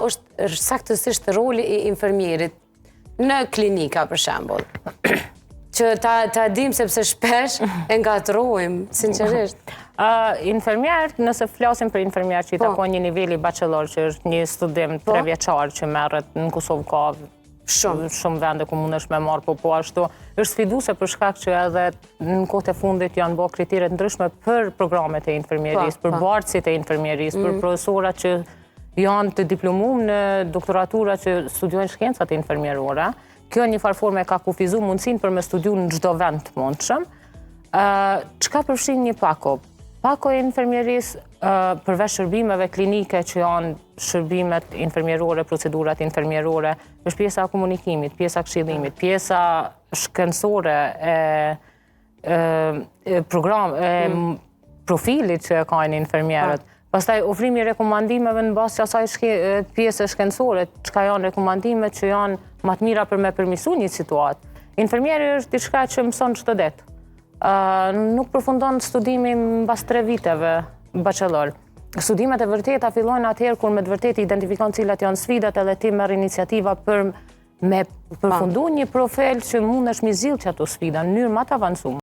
është saktësisht roli I infermierit në klinika, për shembull? Që ta dim sepse shpesh e ngatrojmë, sinqerisht. Infermierët, nëse flasim për infermierët që I takon një niveli bachelor, që është një studim 3 vjeçar që merret në Kosovë ka shumë vende ku mundesh me marrë, po ashtu është sfiduese për shkak që edhe në kohët e fundit janë bërë kriteret ndryshme për programet e infermierisë, për bartësit e infermierisë, për profesorat që janë të diplomuar në doktoratura që studiojnë shkencat infermierore. Kjo një farë forme ka kufizu mundësinë për me studiu në çdo vend të mundshëm. Çka përfshin një pako? Pako e infermierisë, përveç shërbimeve klinike që janë shërbimet infermierore, procedurat infermierore, është pjesa e komunikimit, pjesa e këshillimit, pjesa shkencore profilit që kanë infermierët. Pastaj ofrimi I rekomandimeve në bazë të asaj pjesë shkencore, çka janë rekomandimet që janë më të mira për me përmirësu një situatë. Infermieri është diçka që mëson çdo ditë. Nuk përfundon studimi mbas 3 viteve bachelor. Studimet e vërteta fillojnë atëherë kur me të vërtetë identifikon cilat janë sfidat edhe ti merr iniciativa për me përfundu një profil që mundesh mi zgjidh ato sfida në mënyrë më të avancuar.